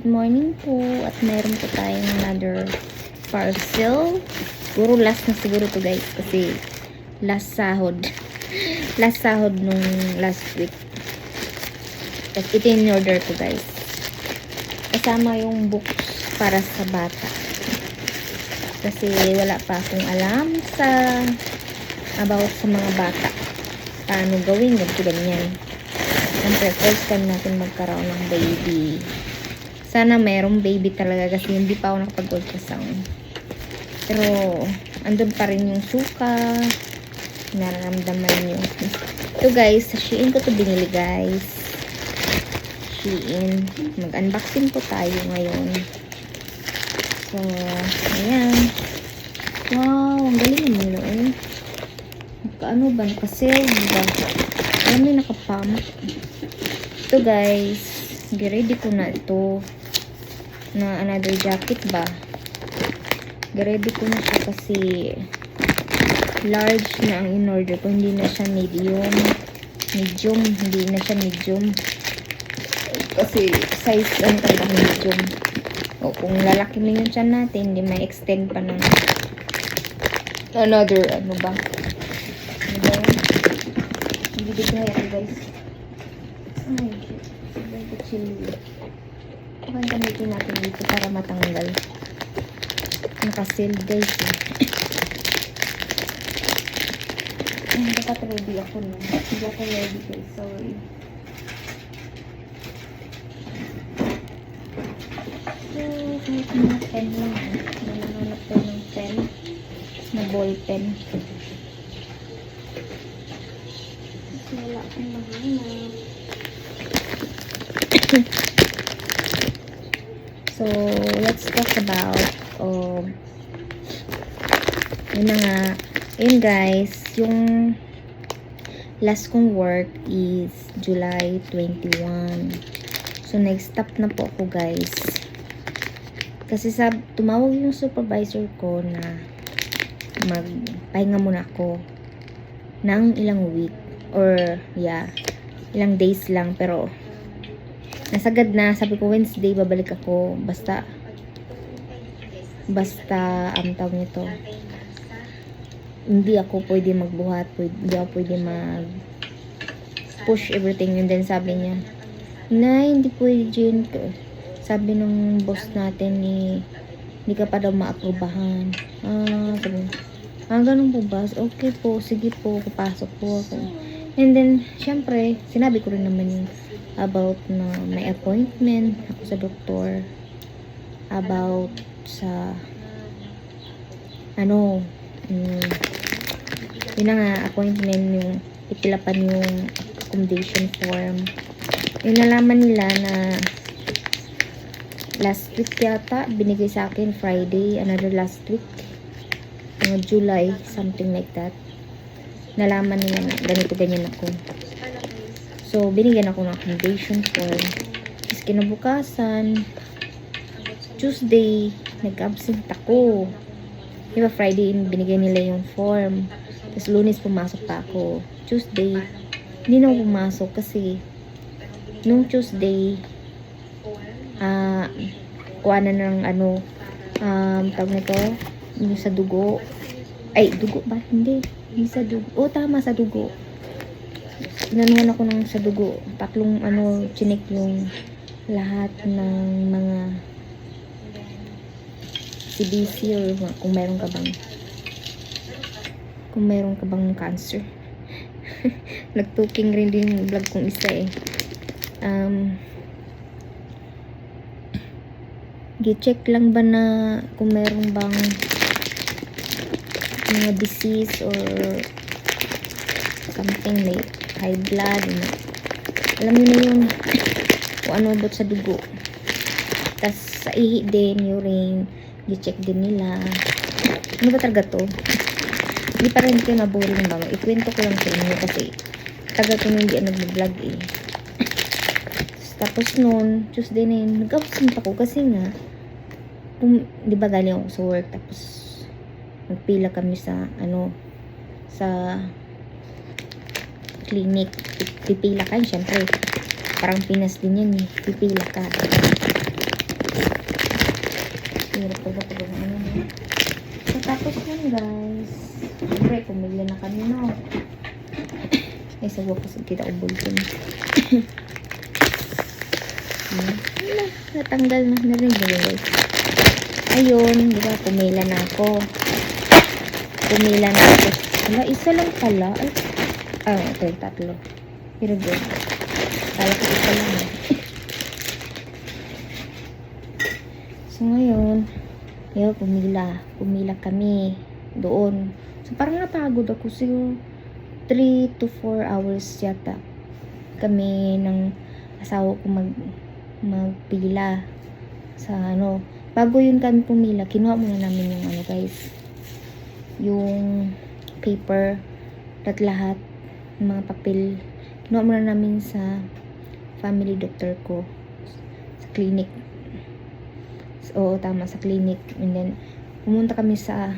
morning po. At meron po tayong another parcel. Siguro last na siguro to guys. Kasi last sahod. Last sahod nung last week. Tapos ito yung order ko guys. Kasama yung books para sa bata. Kasi wala pa akong alam about sa mga bata. Paano gawin, ganyan. Siyempre, first time natin magkaroon ng baby. Sana mayroong baby talaga kasi hindi pa ako nakapag-ultrasound. Pero, andun pa rin yung suka. Nararamdaman yung... Ito guys, sa Shein ko to binili guys. Shein. Mag-unboxing po tayo ngayon. So, ayan. Wow, ang galing naman yun. Ano ba? Naka-sale ba? Alam mo yung nakapamp. Ito guys, ready ko na ito na another jacket ba. Ready ko na siya kasi large na ang in-order ko. Hindi na siya medium. Hindi na siya medium. Kasi size lang talaga medium. O kung lalaki na yung tiyan natin, hindi may extend pa ng another ano ba. Hindi ko yan guys. Ay, very chilly. Kung gamitin natin dito para matanggal. Naka-seal guys eh. Ay, dapat ready ako no. Hindi ako ready guys. Sorry. So, kahit mga pen lang. Nananap ko ng pen. Na ball pen. Wala akong mahanap. So, let's talk about yun na nga. Yun guys, yung last kong work is July 21. So, nag-stop na po ako guys. Kasi tumawag yung supervisor ko na magpahinga muna ako ng ilang week. Or, yeah, ilang days lang. Pero, nasagad na. Sabi ko, Wednesday, babalik ako. Basta, ang tawag nito. Hindi ako pwede magbuhat. Hindi ako pwede push everything. And then, sabi niya, hindi pwede dyan. Sabi nung boss natin, hindi ka pa daw ma-aprobahan. Sabi niya, ganun po ba? Okay po, sige po, kapasok po ako. And then, syempre, sinabi ko rin naman yung about na may appointment ako sa doktor. About sa yun na nga, appointment yung ipilapan yung accommodation form. Yung nalaman nila na last week yata, binigay sa akin Friday, another last week. July, something like that. Nalaman nila na ganito-ganyan ako. So, binigyan ako ng accommodation form. Tapos kinabukasan, Tuesday, nag-absent ako. Diba Friday, binigyan nila yung form. Tapos Lunes, pumasok pa ako. Tuesday, hindi na ako pumasok kasi nung Tuesday, kuha na ng tawag nito, yung sa dugo. Ay, dugo ba? Hindi sa dugo. Tama, sa dugo. Inanuhan ako ng sa dugo. Tatlong chinik yung lahat ng mga CBC or kung meron ka bang cancer. Nagtuking rin din yung vlog kong isa eh. Gi-check lang ba na kung meron bang mga disease or something like high blood. Alam niyo na yun kung ano about sa dugo. Tas sa ihi din, urine, i-check din nila. Ano ba talaga to? Hindi pa rin kayo maboring ba? Ikwento ko lang sa inyo kasi tagal ko nung hindi nag-vlog eh. Tapos noon, Tuesday na yun, nag-absent ako kasi nga di ba galing ako sa work tapos nagpila kami sa sa clinic. Pipila ka, syempre parang Pinas din yan eh, pipila ka. Hirap talaga pag ano. So, tapos yun guys. Siyempre, pumili na kami, no? Ay, sa wakas, kita ubol yun. Natanggal na. Narinig mo guys. Ayun, di ba, pumila na ako. Wala, isa lang pala. Ay, ito yung tatlo. Pero good. Kala ko isa lang. So, ngayon, yun, pumila kami doon. So, parang napagod ako. Siguro, 3 to 4 hours yata kami ng asawa ko magpila sa ano. Bago yun kami pumila, kinuha muna namin yung ano guys, yung paper at lahat ng mga papel. Kinuha muna namin sa family doctor ko sa clinic. Oo, tama, sa clinic. And then, pumunta kami sa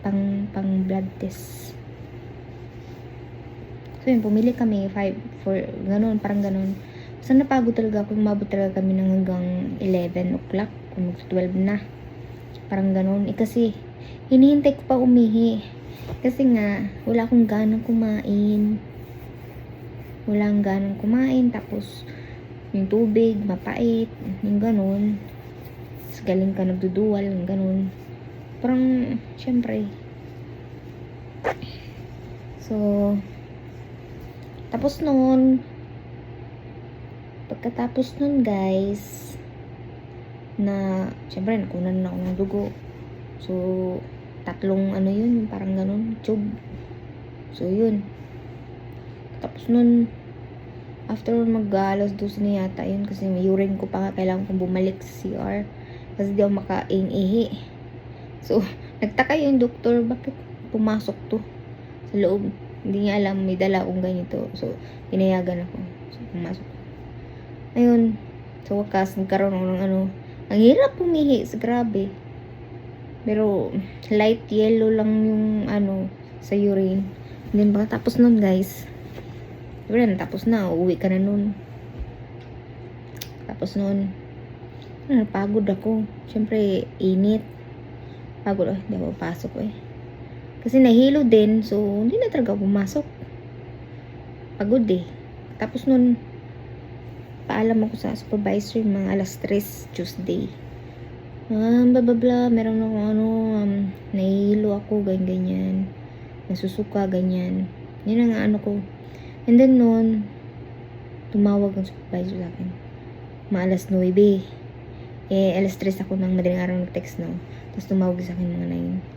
pang blood test. So yun, pumili kami 4 ganun, parang ganun. So napagod talaga ako, umabot talaga kami ng hanggang 11 o'clock, kung mag-12 na. Parang ganun. Kasi hinihintay ko pa umihi. Kasi nga, wala akong ganang kumain. Tapos yung tubig, mapait, yung ganun. Tapos galing ka nagduduwal, yung ganun. Parang, syempre. So, pagkatapos nun guys, na syempre nakunan na ako ng dugo. So 3 ano yun, parang ganun, tube. So yun, tapos nun after mag-alas 12 na yata yun, kasi may urine ko pa nga, kailangan kong bumalik sa CR kasi di ako makaing-ihi. So nagtaka yung doktor, bakit pumasok to sa loob. Hindi niya alam may dala akong ganito. So, pinayagan ako. So, pumasok. Ayun. Sa wakas, nagkaroon ako ng ano. Ang hirap pumihi. Grabe. Pero, light yellow lang yung ano, sa urine. And then, tapos nun guys. Diba, tapos na. Uuwi ka na nun. Tapos nun, pagod ako. Siyempre, init. Pagod. Hindi ako pasok kasi nahilo din, so hindi na talaga pumasok. Pagod Tapos nun, paalam ako sa supervisor mga alas 3 Tuesday. Bla meron akong ano, nahihilo ako, ganyan. Nasusuka, ganyan. Yan ang ano ko. And then nun, tumawag ang supervisor sa akin. Mga alas 9. Alas 3 ako ng madaling araw nag-text na. Tapos tumawag sa akin mga 9.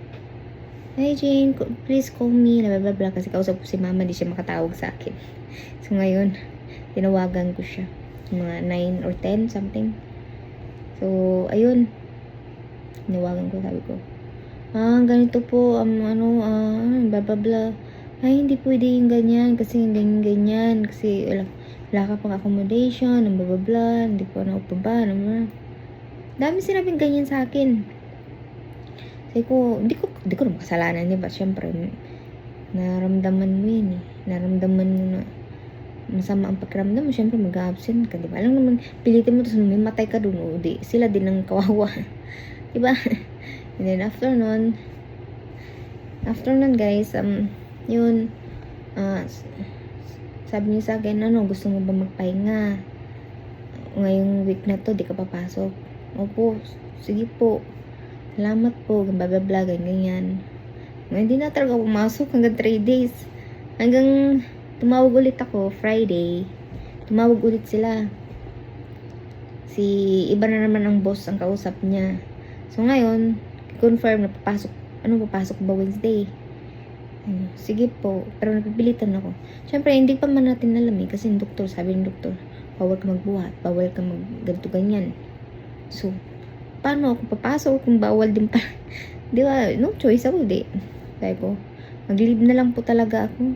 Hi Jane, please call me, blah blah blah, kasi kausap ko si mama, di siya makatawag sa akin. So ngayon, tinawagan ko siya, mga 9 or 10 something. So ayun, tinawagan ko, sabi ko, ganito po, blah blah blah. Ay, hindi pwede yung ganyan, kasi ganyan, kasi wala ka pang accommodation, blah blah blah, hindi po na upaba, dami sinabing ganyan sa akin. Sabi ko, hindi ko naman kasalanan niya, ba? Siyempre, naramdaman mo yun Naramdaman mo na masama ang pakiramdam mo, siyempre mag-absent ka, diba? Alam naman, pilitin mo, tapos may matay ka dun, sila din ang kawawa. Diba? And then, after nun guys, yun, sabi niya sa akin, gusto mo ba magpahinga? Ngayong week na to, di ka papasok. Opo, sige po. Salamat po, blah, ganyan. Hindi na talaga pumasok hanggang 3 days. Hanggang tumawag ulit ako, Friday. Tumawag ulit sila. Iba na naman ang boss ang kausap niya. So ngayon, confirm na papasok ba Wednesday? Sige po, pero napipilitan ako. Siyempre, hindi pa man natin alam kasi yung doktor, sabi ng doktor, bawal ka magbuhat, bawal ka ganito ganyan. So, paano ako papasok kung bawal din pa? Di ba? No choice ako, Sabi ko, mag-leave na lang po talaga ako.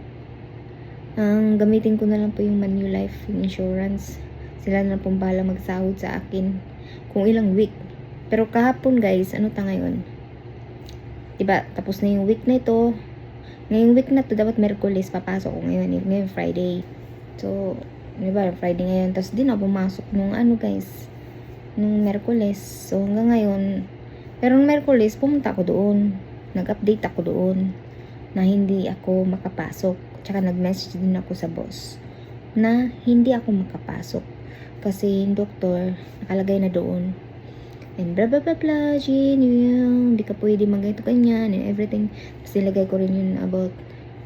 Ang gamitin ko na lang po yung Manulife, yung insurance. Sila na pong bahala magsahod sa akin kung ilang week. Pero kahapon guys, ngayon? Diba, tapos na yung week na ito. Ngayong week na to, dapat Merkulis papasok ko ngayon. Ngayon Friday. So, diba, Friday ngayon. Tapos di na pumasok nung guys. nung Merkules. So, hanggang ngayon, pero nung Merkules, pumunta ako doon. Nag-update ako doon na hindi ako makapasok. Tsaka nag-message din ako sa boss na hindi ako makapasok. Kasi yung doktor, nakalagay na doon. And blah blah blah blah, Jean, hindi ka pwede mag-ganito ganyan and everything. Tapos nilagay ko rin yun about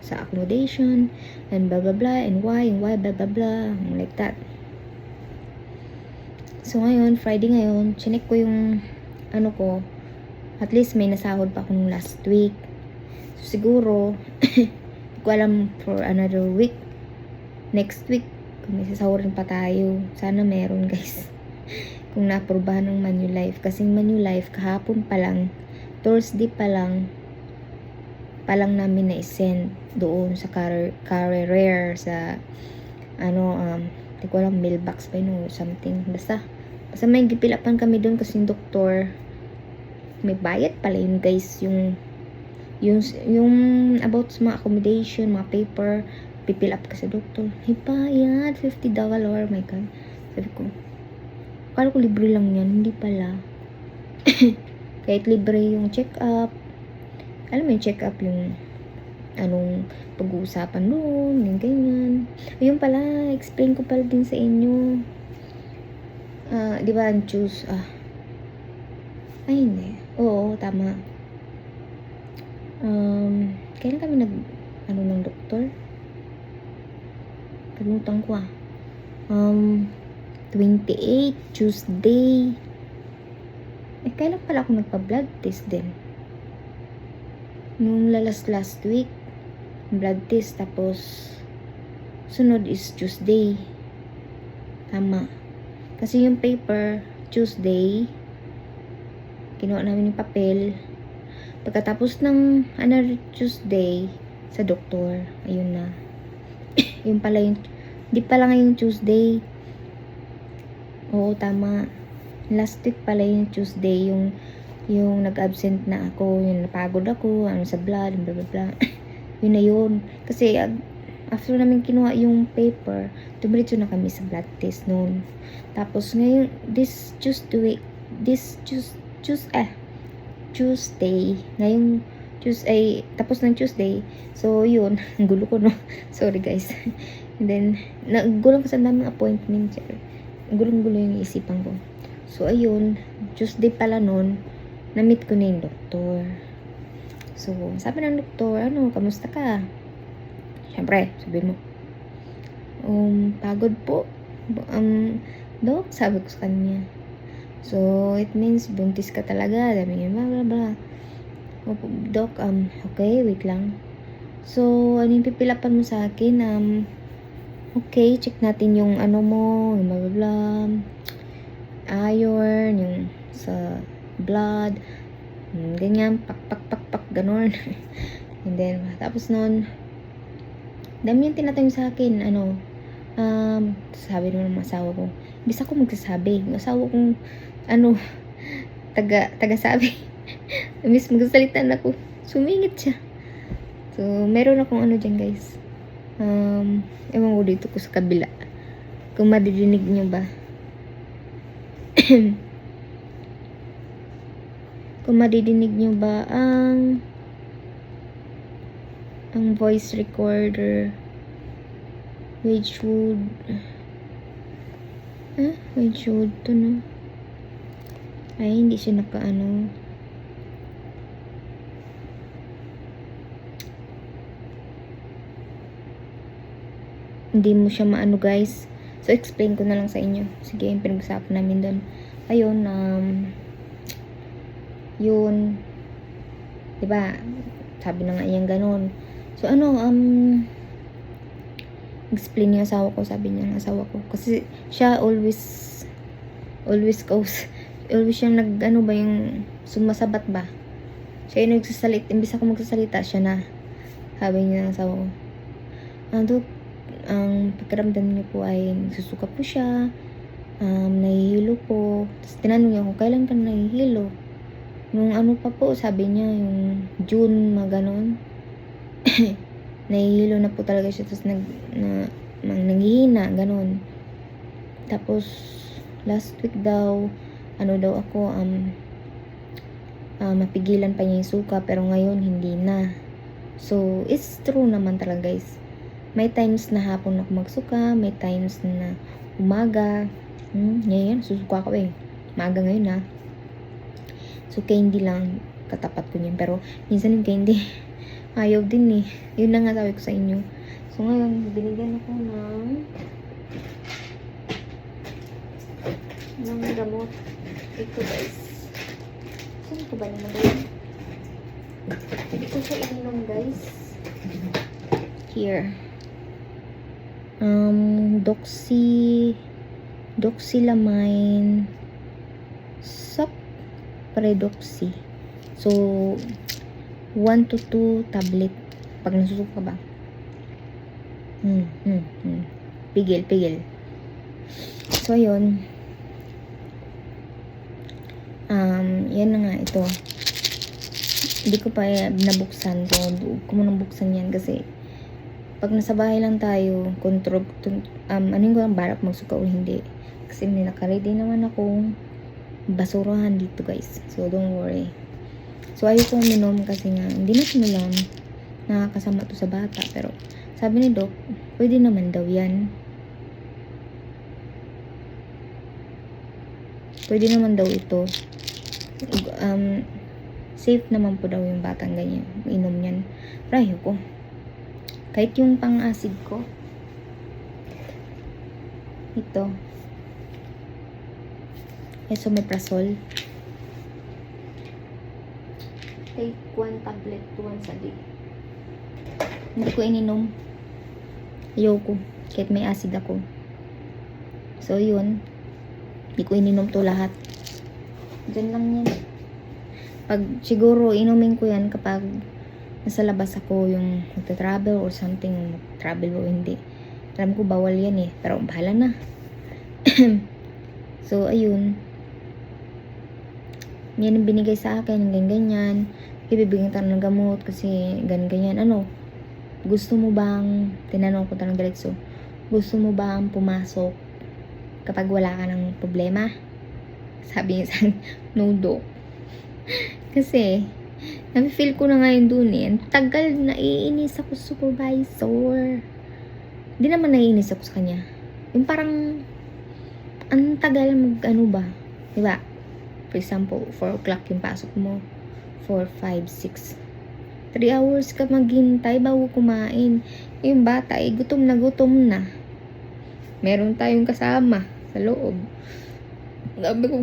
sa accommodation and blah blah blah and why blah blah blah, like that. So ngayon, Friday ngayon, chinek ko yung ano ko, at least may nasahod pa ako nung last week. So siguro, hindi ko alam for another week, next week, kung may sasahurin pa tayo. Sana meron guys. Kung na-aprobahan ng Manulife. Kasi Manulife, kahapon pa lang, Thursday pa lang namin na-send doon sa career sa hindi ko alam, mailbox pa yun or something. Basta may gipilapan kami doon kasi yung doktor, may bayad pala yun guys, yung about sa mga accommodation, mga paper, pipil up ka sa doktor. May bayad, $50. Oh my God. Sabi ko, akala ko libre lang yan, hindi pala. Kahit libre yung check-up. Alam mo yung check-up, yung anong pag-uusapan noon, yung ganyan. Ayun pala, explain ko pala din sa inyo. Di ba, ay hindi. Oo, tama. Kailan kami ng doktor? Kalimutan ko 28, Tuesday. Kailan pala ako nagpa-blood test din? Nung last week, blood test, tapos sunod is Tuesday. Tama. Kasi yung paper, Tuesday, kinuha namin yung papel. Pagkatapos ng another Tuesday, sa doktor, ayun na. Yun pala yung, di pala ngayong Tuesday. Oo, tama. Last week pala yung Tuesday, yung nag-absent na ako, yung napagod ako, sa blood, blah blah blah. Yun na yun. Kasi after namin kinuha yung paper, dumiretso na kami sa blood test noon. Tapos ngayon, Tuesday, ngayong Tuesday, tapos ng Tuesday, so yun, ang gulo ko no, sorry guys. And then, nagulang ko sa daming appointment, gulong-gulo yung isipan ko. So ayun, Tuesday pala nun, na-meet ko na yung doktor. So, sabi ng doktor, kamusta ka? Siyempre, sabi mo, pagod po. Dok, sabi ko sa kanya. So, it means buntis ka talaga. Sabi niya, blah blah blah. Dok, okay, wait lang. So, ano yung pipilapan mo sa akin? Okay, check natin yung mo, yung blah blah blah. Iron, yung sa blood, ganyan, pak, ganon. And then, tapos nun, dami yung tinatanong sa akin, sabi naman ng asawa ko, bis ako magsasabi, yung asawa kong, taga-sabi, bis magsasalita na ako, sumingit siya. So, meron akong dyan guys, ewan ko dito ko sa kabila, kung madidinig nyo ba. Kung madidinig nyo ba ang voice recorder, Wedgwood to no, ay hindi siya hindi mo siya guys. So explain ko na lang sa inyo. Sige, yung pinag-usapan namin doon, ayun, yun, diba, sabi na nga yan ganon. So explain niya asawa ko, sabi niya ng asawa ko, kasi siya always siyang yung sumasabat ba, siya yung nagsasalita, imbis ako magsasalita, siya na, sabi niya ng asawa ko, Dok, ang pakiramdam niyo po ay nagsusuka po siya, nahihilo po. Tapos tinanong niya kung kailan ka nahihilo. Nung pa po, sabi niya, yung June, ganon. Nahihilo na po talaga siya. Tapos nanghihina, ganon. Tapos, last week daw, ano daw ako, mapigilan pa niya yung suka, pero ngayon hindi na. So, it's true naman talaga guys. May times na hapon ako magsuka, may times na umaga. Ngayon, susuka ko eh. Maaga ngayon ha. So, candy lang katapat ko niyan. Pero, minsan yung candy, ayaw din eh. Yun na nga sabi ko sa inyo. So, ngayon, binigyan ako ng gamot. Ito guys. Saan ko ba naman guys? Ito siya ininom guys. Here. Doxylamine Soc Predoxy. So, 1 to 2 tablet. Pag nasusuka ka ba? Pigil. So, ayun. Yan na nga ito. Hindi ko pa nabuksan to. Huwag ko munang buksan yan kasi pag nasa bahay lang tayo, ano yung ko ang balak magsuka o hindi. Kasi may nakaready naman akong basurahan dito guys. So, don't worry. So, ayoko uminom kasi nga, hindi na sinulam. Nakakasama to sa bata. Pero, sabi ni Doc, pwede naman daw yan. Pwede naman daw ito. Safe naman po daw yung batang ganyan. Inom yan. Pero ayoko. Kahit yung pang-acid ko. Ito. Esomeprazole. Take 1 tablet once a day. Hindi ko ininom. Ayoko. Kahit may acid ako. So, yun. Hindi ko ininom to lahat. Diyan lang yan. Pag siguro inumin ko yan kapag nasa labas ako, yung magta-travel or something, travel o hindi. Alam ko bawal yan eh. Pero bahala na. So, ayun. Yan ang binigay sa akin. Ganyan. Ibibigyan tayo ng gamot kasi ganyan. Ano? Gusto mo bang, tinanong ko tanong diretso, gusto mo bang pumasok kapag wala ka ng problema? Sabi niya sa akin, no doc. Kasi, nafe-feel ko na ngayon dun eh. Ang tagal, naiinis ako sa supervisor. Hindi naman naiinis ako sa kanya. Yung parang, ang tagal ano ba? Diba? For example, 4 o'clock yung pasok mo. 4, 5, 6. 3 hours ka maghintay bago kumain. Yung bata, gutom na. Meron tayong kasama sa loob. Gabi ko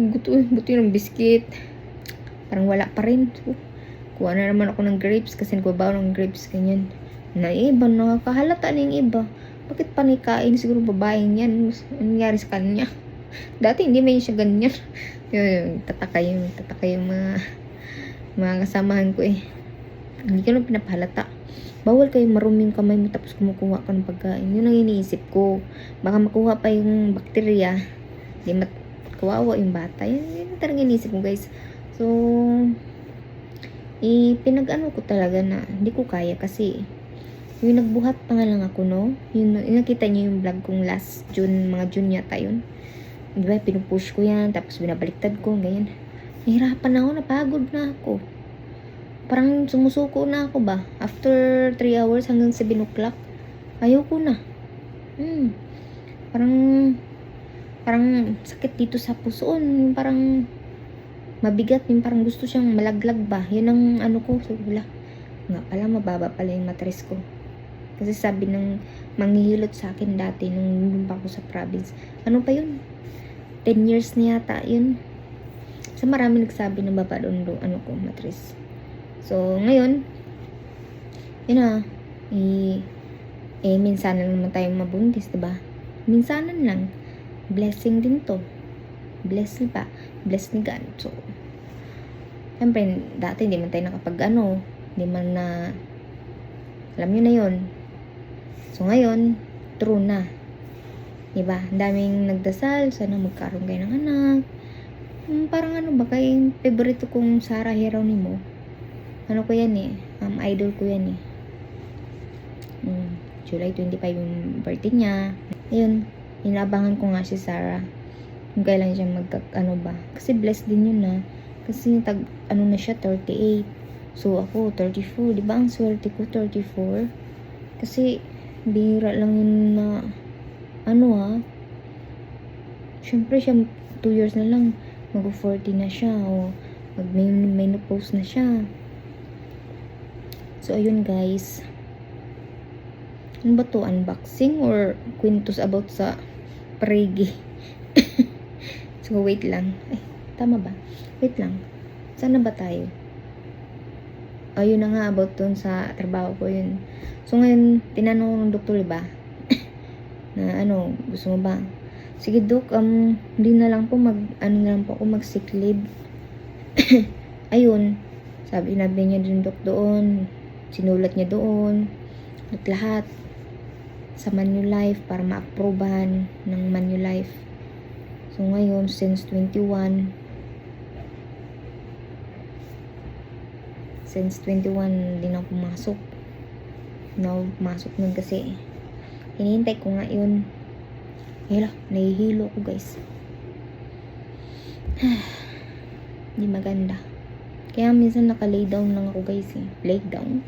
buti ng biskit. Parang wala pa rin. So, kuha na naman ako ng grapes kasi nagbabaw ng grapes ganyan. Na iba, nakakahalata na yung iba. Bakit panikain? Siguro babaeng yan. Ano nangyari sa kanya? Dati hindi man siya ganyan. Tataka yung mga kasamahan ko eh. Hindi ko na pinapahalata. Bawal kayong maruming kamay mo tapos kumukuha ka ng pagkain. Yun ang iniisip ko. Baka makuha pa yung bakterya. Hindi kawawa yung bata. Yun talaga iniisip ko guys. So, pinag-ano ko talaga na hindi ko kaya kasi yung nagbuhat pa nga lang ako, no? Yung nakita niyo yung vlog kong last June, mga June yata yun. Diba, pinupush ko yan, tapos binabaliktad ko, ganyan. Nahirapan ako, napagod na ako. Parang sumusuko na ako ba? After 3 hours hanggang 7 o'clock, ayoko na. Parang sakit dito sa pusoon, parang mabigat, yung parang gusto siyang malaglag ba. Yun ang ano ko, so wala. Nga pala, mababa pala yung mattress ko. Kasi sabi ng manghihilot sa akin dati nung pa ako sa province. Ano pa yun? 10 years na yata yun. So marami nagsabi na baba doon ano ko, mattress. So ngayon, yun na. Minsan naman tayo mabuntis, diba? Minsanan lang. Blessing din to. Bless ni God. So, siyempre, dati hindi man tayo hindi man na, alam nyo na yun. So, ngayon, true na. Diba? Ang daming nagdasal, sana magkaroon kayo ng anak. Parang ano ba, kay favorito kong Sarah Geronimo. Ano ko yan eh, idol ko yan eh. July 25 yung birthday niya. Ayun, inabangan ko nga si Sarah. kung kailan siya ano ba. Kasi blessed din yun na. Kasi ano na siya, 38. So, ako, 34. Di ba ang swerte ko, 34? Kasi, bihira lang yun na, syempre siya, 2 years na lang, mag-40 na siya, o mag-menopause na siya. So, ayun guys. Ano ba to? Unboxing or kwentos about sa parigi? So, wait lang. Ay, tama ba? Wait lang. Saan na ba tayo? Ayun na nga, about dun sa trabaho ko yun. So, ngayon, tinanong ng doktor, diba? Na gusto mo ba? Sige, Dok, hindi na lang po mag-sick leave. Ayun, sabi niya din, Dok, doon. Sinulat niya doon. At lahat. Sa Manulife, para ma-approvehan ng Manulife. So, ngayon, since 21, din ako pumasok. Pumasok nun kasi hinihintay ko nga yun. Hala, nahihilo ko guys. Hindi maganda. Kaya minsan naka-lay down lang ako guys eh. Lay down?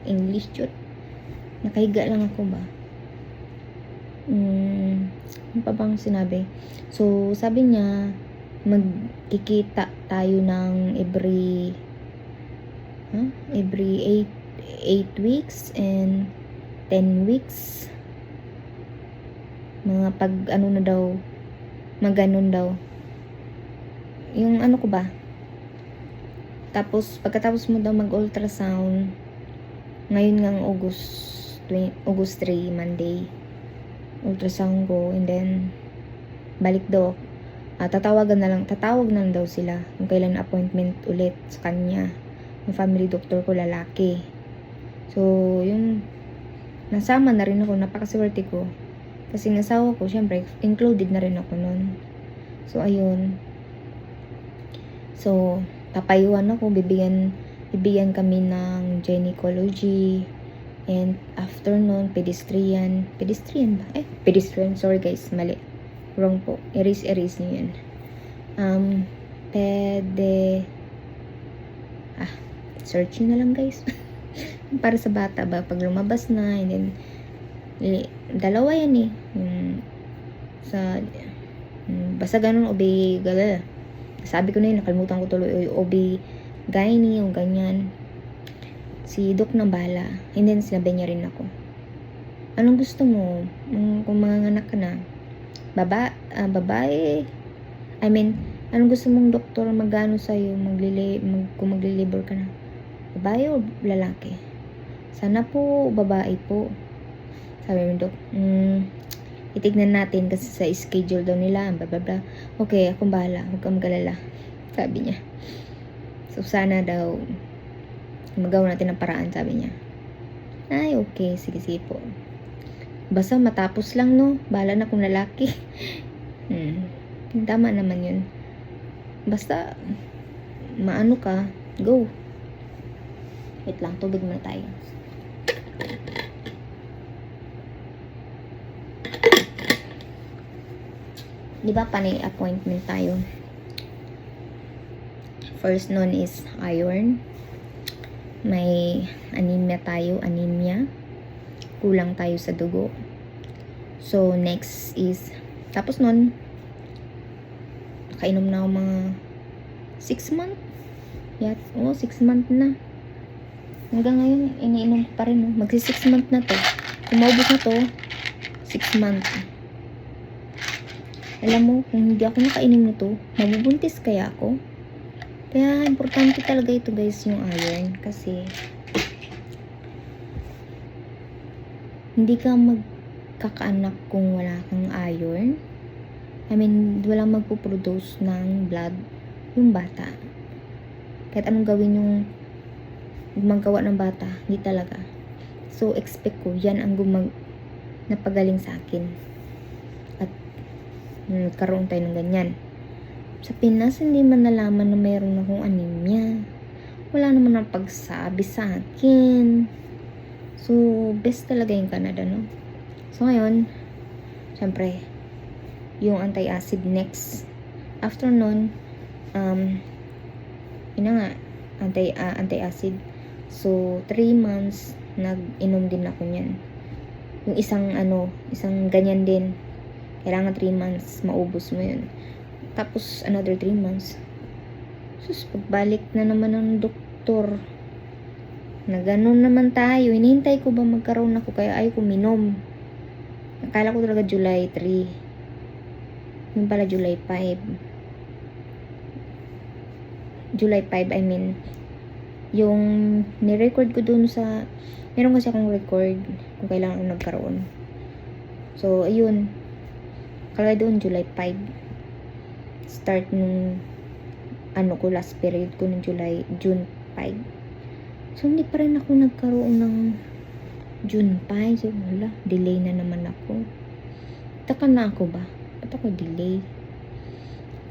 English yun. Nakahiga lang ako ba? Ano pa bang sinabi? So, sabi niya, magkikita tayo ng every 8 weeks and 10 weeks. Mga maganon daw. Yung ko ba? Tapos, pagkatapos mo daw mag-ultrasound, ngayon ngang August 3, Monday, ultrasound ko, and then, balik daw. Tatawag na lang daw sila kung kailan appointment ulit sa kanya. Yung family doctor ko, lalaki. So, yung nasama na rin ako, napakaswerte ko. Kasi ng asawa ko, syempre, included na rin ako nun. So, ayun. So, papayuhan ako, bibigyan kami ng gynecology, and after nun, pedestrian ba? Pedestrian, sorry guys, mali. Wrong po. Erase nyo yan. Search nyo na lang guys. Para sa bata ba, pag lumabas na, and then, dalawa yan eh. Basta ganun, sabi ko na yun, nakalimutan ko tuloy, gynae, yung ganyan. Si Doc nang bahala. And then, sinabi niya rin ako, anong gusto mo? Kung manganganak ka na, babae, anong gusto mong doktor magano sa'yo, kung magli-labor ka na? Babae o lalaki? Sana po, babae po. Sabi mo, Dok, itignan natin kasi sa schedule daw nila, blah blah blah. Okay, akong bahala, huwag kang mag-alala. Sabi niya. So, sana daw magawa natin ng paraan, sabi niya. Ay, okay, sige po. Basta matapos lang, no? Bahala na kung lalaki. Tama naman yun. Basta, maano ka, go. Wait lang, tubig muna tayo. Diba panay appointment tayo? First nun is iron. May anemia. Kulang tayo sa dugo. So, next is, tapos nun, nakainom na ako mga 6 months. 6 months na. Hanggang ngayon, iniinom ko pa rin. Magsi 6 months na to. Kung maubos na to, 6 months. Alam mo, kung hindi ako nakainom na to, mabubuntis kaya ako. Kaya, importante talaga ito guys, yung iron. Kasi, hindi ka magkakaanak kung wala kang iron. Walang magpuproduce ng blood yung bata. Kahit anong gawin yung gumagawa ng bata, hindi talaga. So, expect ko, yan ang napagaling sa akin. At, nagkaroon tayo ng ganyan. Sa Pinas, hindi man nalaman na mayroon akong anemia. Wala naman ang pagsabi sa akin. So, best talaga yung Canada, no? So, ngayon, syempre, yung anti-acid next. After nun, yun na nga, anti-acid. So, 3 months, nag-inom din ako niyan. Yung isang ganyan din. Kailangan 3 months, maubos mo yun. Tapos, another 3 months. Sus, pagbalik na naman ng doktor, na ganun naman tayo. Hinihintay ko ba magkaroon ako, kaya ayaw ko minom. Akala ko talaga July 3. Yung pala July 5. July 5, I mean. Yung ni-record ko dun sa, meron kasi akong record kung kailan ako nagkaroon. So, ayun. Kala doon July 5. Start nung ko, last period ko ng June 5. So, hindi pa rin ako nagkaroon ng June 5. So, wala. Delay na naman ako. Taka na ako ba? Ba't ako delay?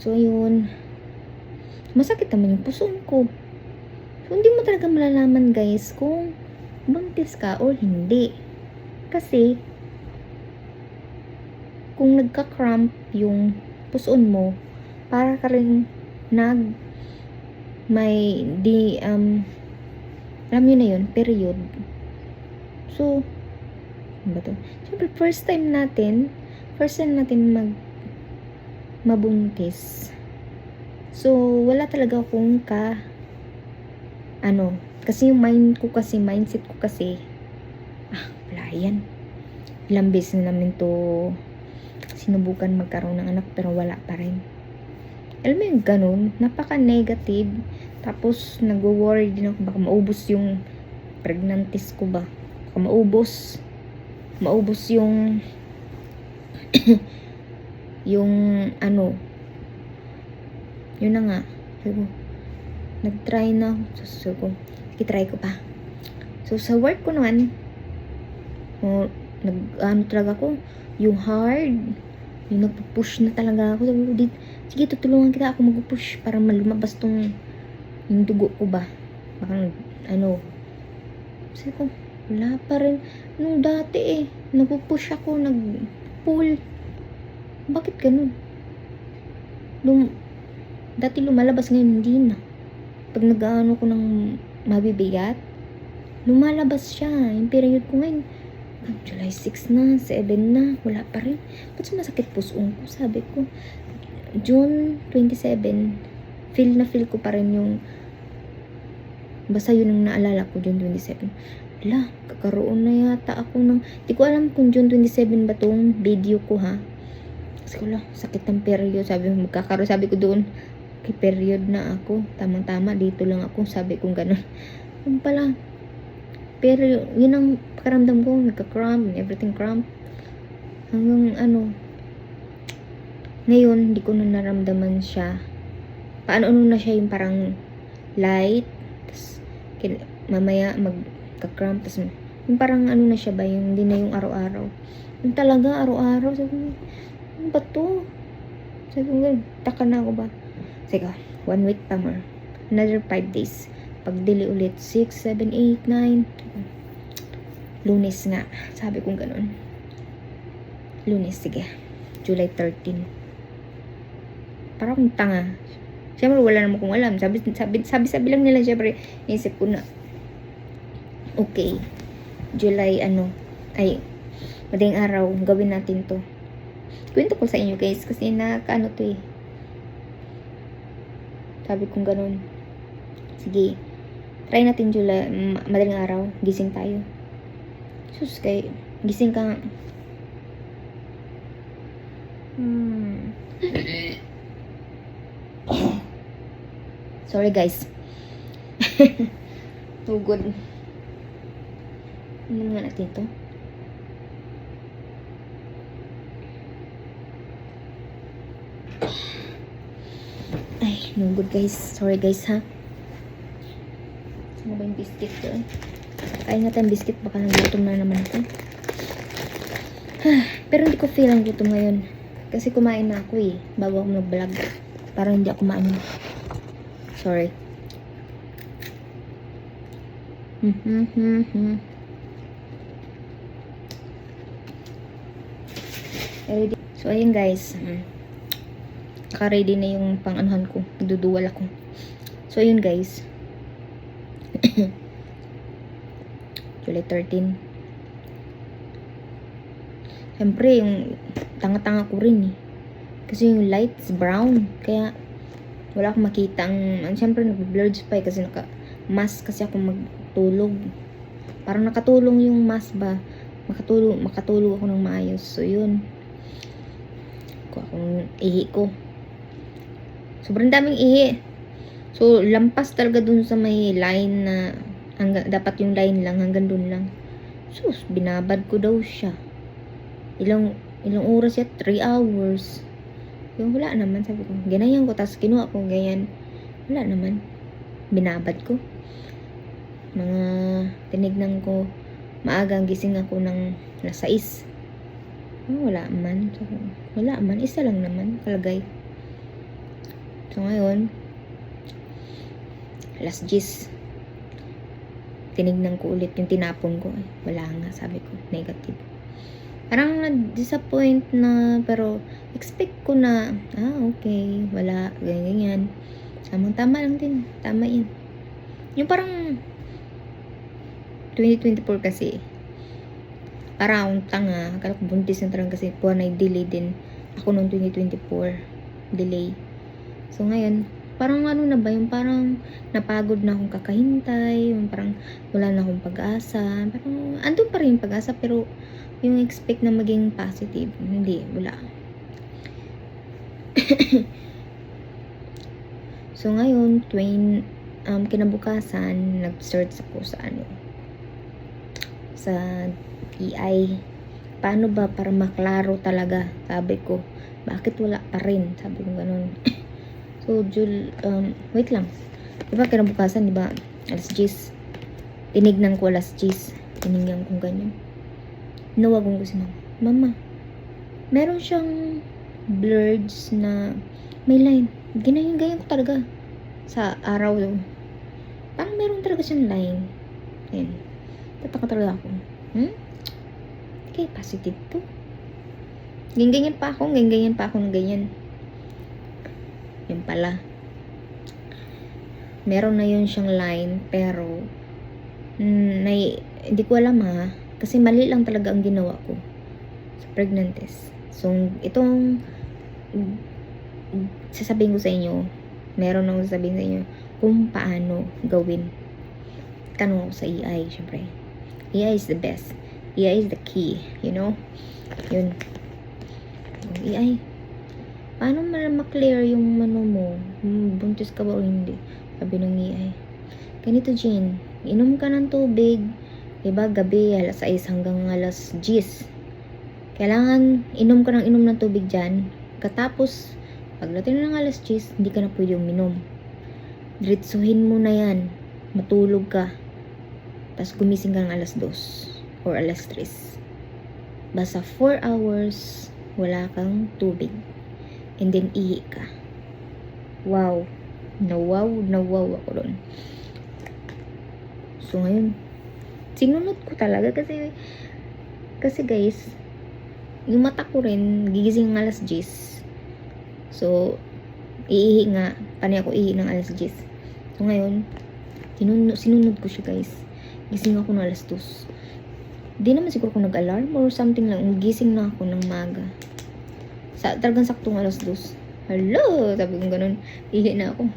So, ayun. Masakit naman yung puso ko. So, hindi mo talaga malalaman, guys, kung buntis ka or hindi. Kasi, kung nagka-cramp yung pusoon mo, para ka rin alam nyo na yun, period. So, ano ba to? Siyempre, first time natin mabuntis. So, wala talaga akong kasi yung mindset ko kasi, wala yan. Ilang beses na namin to sinubukan magkaroon ng anak, pero wala pa rin. Alam mo yung ganun, napaka-negative. Tapos, nag-worry din ako, baka maubos yung pregnancies ko ba? Baka maubos yung yung yun na nga. So, nag-try na ako. So, i-try ko pa. So, sa work ko naman, talaga ako, yung hard, yung nagpo-push na talaga ako. Sabi ko, sige, tutulungan kita ako mag-push para malumabas tong yung dugo ko ba. Baka, sabi ko, wala pa rin. Nung dati nagpo-push ako, nag-pull. Bakit ganun? Dati lumalabas, ngayon hindi na. Pag nag-ano ko ng mabibigat, lumalabas siya. Yung period ko ngayon, July 6 na, 7 na, wala pa rin. Ba't sumasakit pusong ko? Sabi ko, June 27, feel ko pa rin yung, basta yun ang naalala ko, June 27. Wala, kakaroon na yata ako ng, di ko alam kung June 27 ba tong video ko, ha? Kasi wala, sakit ng period. Sabi ko doon, okay, period na ako. Tamang-tama, dito lang ako. Sabi ko gano'n. Yung pala, pero yun ang pakaramdam ko, nagka-cramp, everything cramp. Hanggang ngayon, hindi ko na naramdaman siya. Paano na siya yung parang light, tas, mamaya magka-cramp, tas yung parang na siya ba, yung hindi na yung araw-araw. Yung talaga, araw-araw, sabi ko, ano ba to? Sabi ko, taka na ako ba? Sige, 1 week pa more. Another 5 days. Pag-dili ulit, 6, 7, 8, 9. Lunes nga. Sabi kong ganun. Lunes, sige. July 13. Parang akong tanga. Siyempre, wala naman kong alam. Sabi lang nila, siyempre, isip ko na, okay, July, madaling araw, gawin natin to. Kwento ko sa inyo, guys, kasi to eh. Sabi kong ganun. Sige, try natin July, madaling araw, gising tayo. Sus, gising ka nga. Sorry, guys. Tugod. Ano nga natin ito? Ay, no good, guys. Sorry, guys, ha. Ano ba yung biscuit ko eh? Kain natin biscuit, baka nagutom na naman ako. Pero hindi ko feel ang gutom ngayon. Kasi kumain na ako eh, bago ako nag-vlog. Parang hindi ako kumain. Sorry. So, ayun guys. Naka-ready na yung pang-anuhan ko. Duduwal ako. So, yun guys. July 13. Siyempre, yung tanga-tanga ko rin eh. Kasi yung lights brown. Kaya, wala akong makita siyempre, nag-blurred pa eh. Kasi naka-mask kasi ako magtulog. Parang nakatulong yung mask ba. Makatulog ako ng maayos. So, yun. Kung akong ihi ko. Sobrang daming ihi. So, lampas talaga dun sa may line na dapat yung line lang, hanggang dun lang. Sus, binabad ko daw siya. Ilang oras yan? 3 hours. Yung wala naman, sabi ko. Ganayan ko, tapos kinuha ko, ganyan. Wala naman. Binabad ko. Mga tinignan ko, maagang gising ako ng alas 6. Wala man. So, wala man. Isa lang naman, kalagay. So, ngayon, alas 10. Tinignan ko ulit yung tinapon ko. Wala nga, sabi ko. Negative. Parang na-disappoint na, pero expect ko na, okay, wala, ganyan. Tama lang din. Tama yan. Yung parang 2024 kasi, parang akong tanga. Akala ko buntis na talaga kasi buwan ay delay din. Ako noong 2024. Delay. So ngayon, parang ano na ba, yung parang napagod na akong kakahintay, yung parang wala na akong pag-asa. Parang andun pa rin yung pag-asa, pero yung expect na maging positive, hindi, wala. So ngayon, kinabukasan, nag-search ako sa sa EI. Paano ba para maklaro talaga, sabi ko. Bakit wala pa rin, sabi ko ganun. So, wait lang. Diba kinabukasan, diba, alas 10. Tinignan ko alas 10. Tinignan ko ganyan. Nawagan ko si mama. Mama, meron siyang blurs na may line. Ganyan ko talaga. Sa araw. Parang meron talaga siyang line. Ayan. Tataka talaga ako. Okay, positive to. Ganyan pa ako ng ganyan. Yun pala. Meron na yun siyang line, pero hindi ko alam kasi mali lang talaga ang ginawa ko sa pregnant test. So, itong sasabihin ko sa inyo, meron akong sasabihin sa inyo kung paano gawin. Tanong ako sa EI, syempre. EI is the best. EI is the key, you know? Yun. EI, paano ma-clear yung mo? Buntis ka ba o hindi? Sabi ng EI. Ganito, Jean. Inom ka ng tubig. Diba, gabi, alas 6 hanggang alas 10. Kailangan inom ka ng tubig dyan. Katapos, pagdating ng alas 10, hindi ka na pwede uminom. Diretsuhin mo na yan. Matulog ka. Tapos gumising ka ng alas 2 or alas 3. Basta 4 hours, wala kang tubig. And then, ihi ka. Wow. Nawaw ako doon. So, ngayon, sinunod ko talaga kasi guys, yung mata ko rin, gigising ng alas 10. So, iihi nga. Paano ako iihi ng alas 10? So, ngayon, sinunod ko siya guys. Gising ako ng alas 2. Di naman siguro kung nag-alarm or something lang. Gising na ako ng maga. Talagang saktong alas 2. Hello! Sabi ko ganun. Ihi na ako.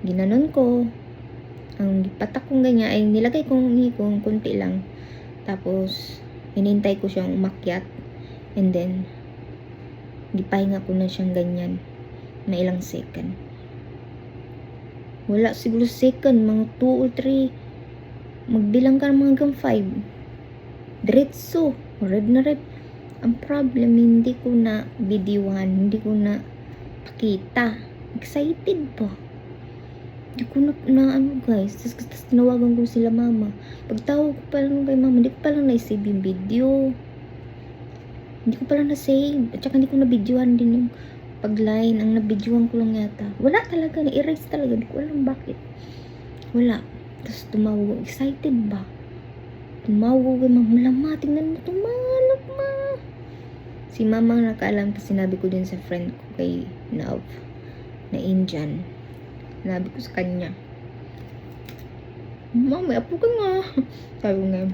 Ginanon ko. Ang patak kong ganyan ay nilagay kong konti lang. Tapos, hinintay ko siyang umakyat. And then, gipahinga ko na siyang ganyan. Na ilang second. Wala siguro second. Mga 2 or 3. Magbilang ka ng mga hanggang 5. Diretso. Red na red. Ang problem, hindi ko na videohan. Hindi ko na pakita. Excited po. Hindi ko na guys. Tapos tinawagan ko sila mama. Pagtawag ko pa lang kay mama, hindi ko pa lang na-save yung video. Hindi ko pa lang na-save. At saka hindi ko na-videohan din yung pag-line. Ang na-videohan ko lang yata. Wala talaga. Na-erase talaga. Hindi ko alam bakit. Wala. Tapos tumawag ko. Excited ba? Tumawag ko kay mama. Wala ma. Tingnan mo ito ma. Look ma. Si mama ang nakaalam, tapos sinabi ko din sa friend ko kay Nav na Indian. Sinabi ko sa kanya, Mama, may apo ka nga. Sabi ko ngayon.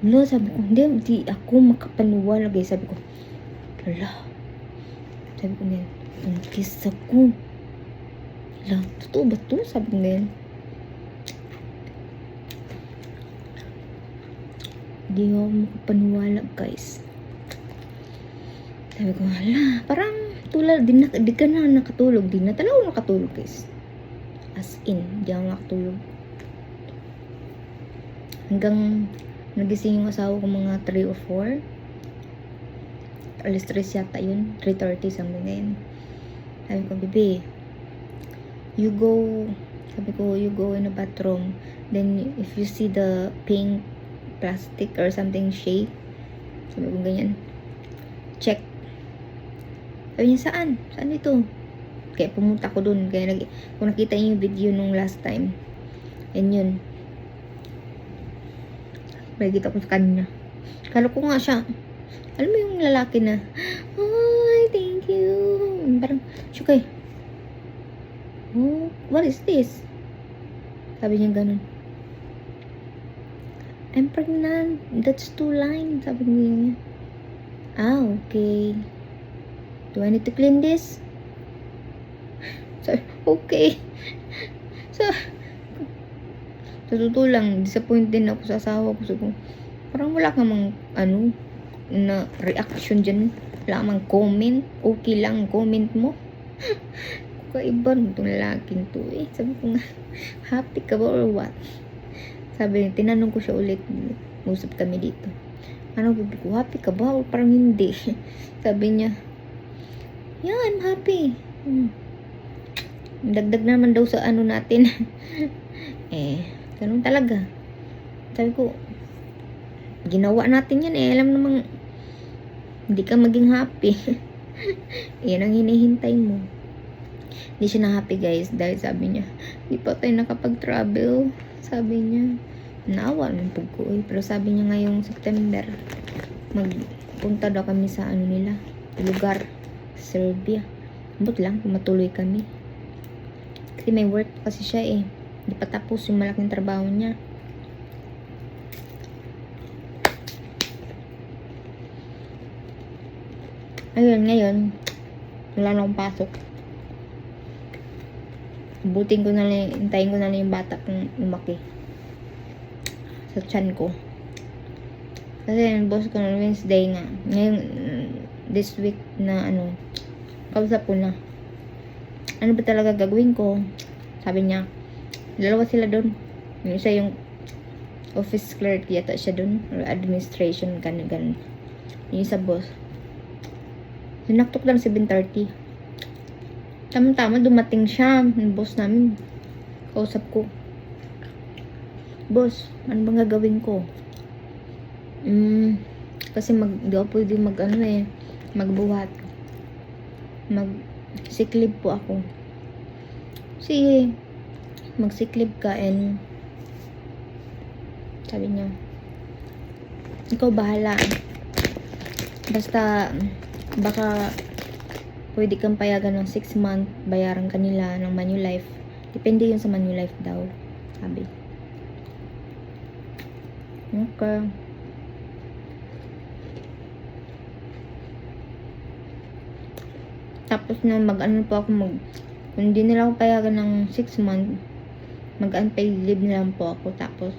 No, sabi ko, hindi ako makapaniwala guys. Sabi ko, ala. Sabi ko ngayon, ang kiss ako. Ala, totoo ba to? Sabi ko ngayon. Hindi ako makapaniwala guys. Sabi ko, ala, parang tulad, di ka na nakatulog. Di na talaga nakatulog guys. As in, di ako nakatulog. Hanggang nagising yung asawa ko mga 3 or 4. Alas 3 yata yun. 3:30 something na yun. Sabi ko, baby, you go in the bathroom. Then, if you see the pink plastic or something shake, sabi ko ganyan, check. Sabi niya, saan? Saan ito? Kaya pumunta ko dun. Kaya kung nakita niyo yung video nung last time, and yun, nakikita ko sa kanya. Kala ko nga siya, alam mo yung lalaki na, ay, thank you. Parang, syukay. Oh, what is this? Sabi niya ganun. I'm pregnant. That's 2 lines. Sabi niya. Ah, okay. Do I need to clean this? Sabi, okay. So, totoo lang, disappointed din ako sa asawa ko. So, parang wala ka mang, na reaction dyan. Wala ka mang comment. Okay lang, comment mo. Kakaiba itong lalaking to eh. Sabi ko nga, happy ka ba or what? Sabi, tinanong ko siya ulit. Usap kami dito. Ano, sabi ko, happy ka ba? O parang hindi. Sabi niya, yeah, I'm happy. Dagdag naman daw sa ano natin. Ganun talaga. Sabi ko, ginawa natin yan eh. Alam namang, hindi ka maging happy. Yan ang hinihintay mo. Hindi siya na happy guys. Dahil sabi niya, hindi pa tayo nakapag-travel. Sabi niya, naawa ng pagko eh. Pero sabi niya ngayong September, magpunta daw kami sa ano nila, lugar, Serbia. Ambot lang, kung matuloy kami. Kasi may work kasi siya eh. Hindi pa tapos yung malaking trabaho niya. Ayun, ngayon, wala na akong pasok. Buting ko na lang, hintayin ko na lang yung bata kung lumaki. Sa tiyan ko. Kasi yung boss ko na Wednesday nga. Ngayon, this week na kausap ko na. Ano ba talaga gagawin ko? Sabi niya, dalawa sila doon. Yung isa yung office clerk yata siya doon. Or administration, ganun. Yung isa boss. Sinaktok lang 7:30. Tama-tama, dumating siya. Yung boss namin. Kausap ko. Boss, ano bang gagawin ko? Kasi di ako pwede magbuhat. Mag-sick leave po ako. Sige, mag-sick leave ka and sabi niya, ikaw bahala. Basta, baka pwede kang payagan ng 6 month, bayaran kanila ng Manulife. Depende yun sa Manulife daw. Sabi. Okay. Tapos na po ako kung hindi nila ako payagan ng 6 month, mag-unpaid leave na lang po ako. Tapos,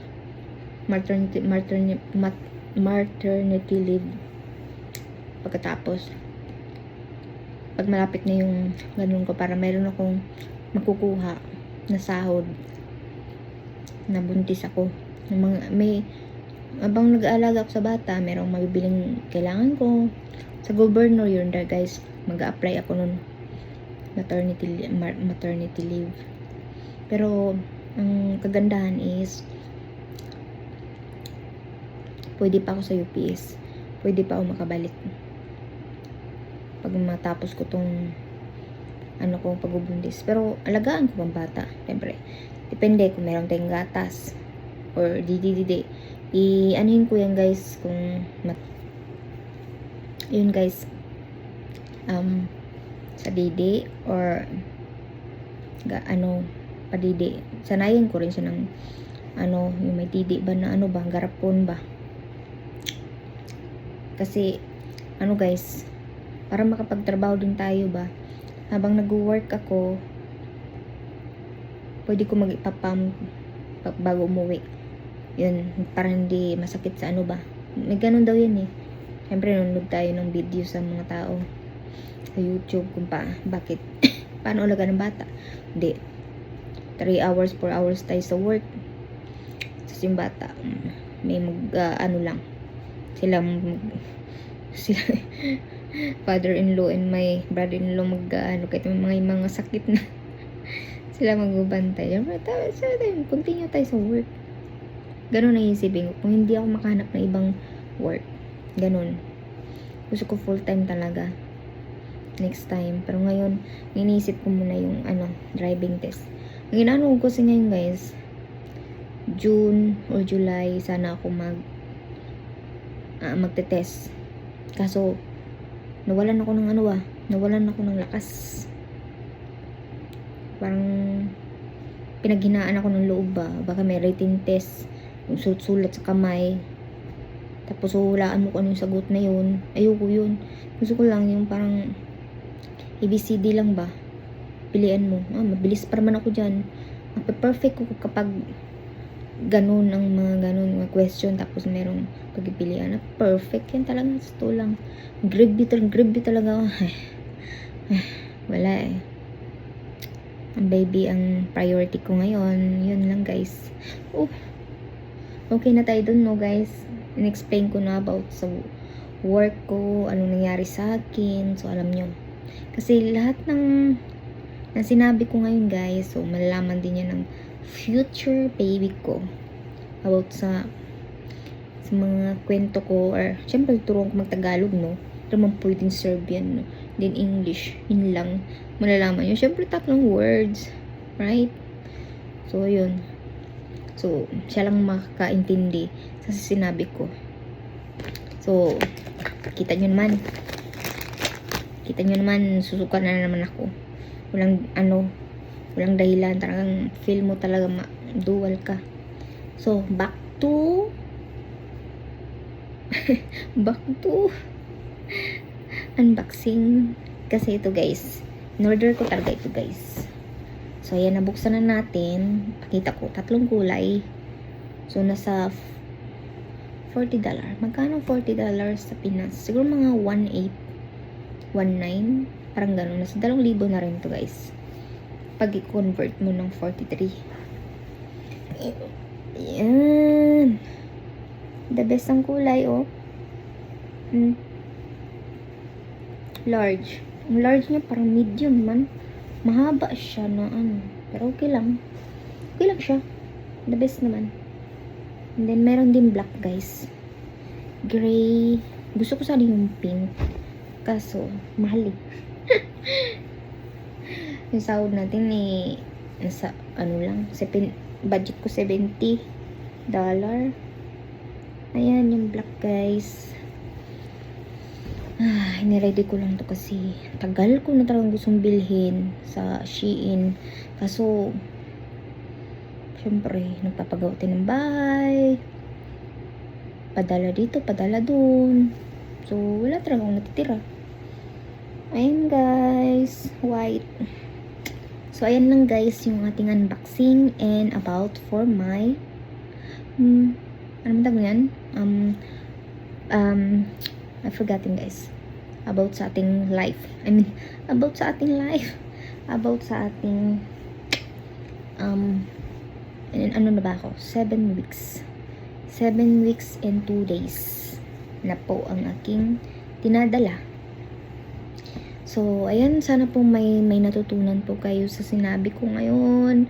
maternity leave. Pagkatapos, pag malapit na yung ganun ko, para meron akong makukuha na sahod na buntis ako. Abang nag-aalaga ako sa bata, merong mabibiling kailangan ko. Sa governor yun there guys, mag-a-apply ako nun maternity leave. Pero ang kagandahan is pwede pa ako sa UPS, pwede pa ako makabalik pag matapos ko tong pagbubuntis. Pero alagaan ko ang bata, siyempre. Depende kung meron tayong gatas or di. I-anuhin ko yan guys kung Yun guys, sa didi or padidi, sanayin ko rin siya ng yung may didi ba na garapon ba, kasi guys, para makapagtrabaho din tayo ba, habang nag-work ako, pwede ko mag-ipapam bago umuwi, yun, para hindi masakit sa ba, may ganun daw yun eh. Siyempre nanonood tayo ng video sa mga tao sa YouTube kung bakit paano alaga ng bata, hindi 3 hours 4 hours tayo sa work, tapos yung bata may lang sila father-in-law and my brother-in-law kahit may mga sakit na sila magbabantay. Continue tayo sa work. Ganun na isipin ko. Kung hindi ako makahanap ng ibang work, ganun. Gusto ko full time talaga. Next time. Pero ngayon, iniisip ko muna yung driving test. Ang inaano ko kasi ngayon guys, June or July, sana ako magte-test. Kaso, nawalan ako ng lakas. Parang pinaghinaan ako ng loob ba, baka may written test, yung sulat sa kamay, tapos huhulaan mo kung ano yung sagot na yun. Ayoko yun. Gusto ko lang yung parang ABCD lang ba, pilian mo. Mabilis pa naman ako dyan. Perfect ko kapag ganun ang mga question, tapos merong pagpipilian na perfect. Yan talaga, gusto lang. Grabby talaga ako. Wala eh. Ang baby ang priority ko ngayon. Yun lang guys. Okay na tayo dun, no guys. In-explain ko na about sa work ko, anong nangyari sa akin. So alam nyo, kasi lahat ng sinabi ko ngayon guys, so malalaman din yan ng future baby ko about sa mga kwento ko, or syempre turuan ko mag-Tagalog, no, pero man pwedeng Serbian, no, then English, yun lang malalaman yun. Syempre 3 words, right? So yun, so siya lang makakaintindi sa sinabi ko. So kita nyo naman, susuka na naman ako. Walang dahilan, talagang feel mo talaga dual ka. So back to unboxing. Kasi ito guys, in-order ko talaga ito guys. So ayan, nabuksan na natin. Pakita ko, 3 kulay. So nasa $40. Magkano $40 sa Pinas? Siguro mga 1.8, 1.9, parang gano'n. Nasa 2,000 na rin to guys, pag i-convert mo ng 43. Ayan, the best ang kulay, oh. Large. Ang large niya parang medium man. Mahaba siya na pero okay lang siya. The best naman. And then meron din black guys, gray. Gusto ko sana yung pink, kaso mahal eh. Yung sahod natin nasa lang, budget ko $70. Ayan yung black guys. Niready ko lang to kasi tagal ko na talagang gustong bilhin sa Shein, kaso syempre nagpapagawa tayo ng bahay, padala dito, padala dun, so wala talagang natitira. Ayan guys, white. So ayan lang guys yung ating unboxing and about for my ano tawag yan? I forgotten guys. About sa ating life. About sa ating life. About sa ating ano na ba ako? 7 weeks. 7 weeks and 2 days na po ang aking dinadala. So, ayan, sana po may natutunan po kayo sa sinabi ko ngayon.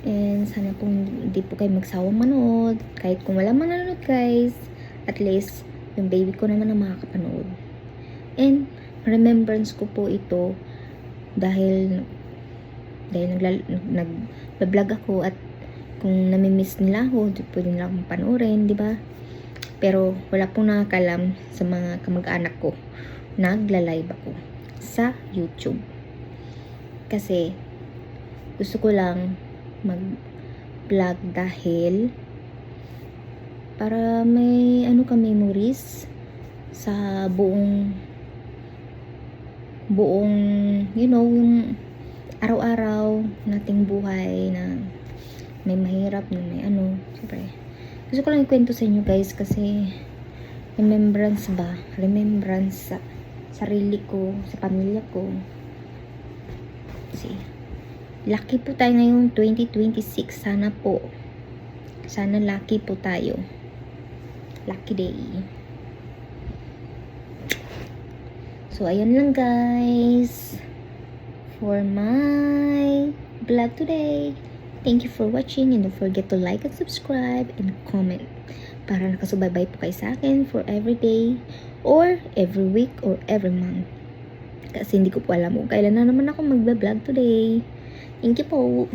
And sana po hindi po kayo magsawang manood. Kahit kung wala manood guys, at least yung baby ko naman ang makakapanood. And remembrance ko po ito dahil nag-vlog ako, at kung namimiss nila ako, pwede nila akong panoorin, di ba? Pero wala pong nakakalam sa mga kamag-anak ko nagla-live ako sa YouTube. Kasi gusto ko lang mag-vlog dahil para may ano ka memories sa buong yung araw-araw nating buhay na may mahirap na may ano, syempre. Gusto ko lang ikwento sa inyo guys kasi remembrance sa sarili ko, sa pamilya ko. Kasi lucky po tayo ngayong 2026. Sana lucky po tayo. Lucky day. So, ayan lang guys for my vlog today. Thank you for watching and don't forget to like and subscribe and comment para nakasubaybay po kayo sa akin for every day or every week or every month. Kasi hindi ko po alam kung kailan na naman ako magba-vlog today. Thank you po.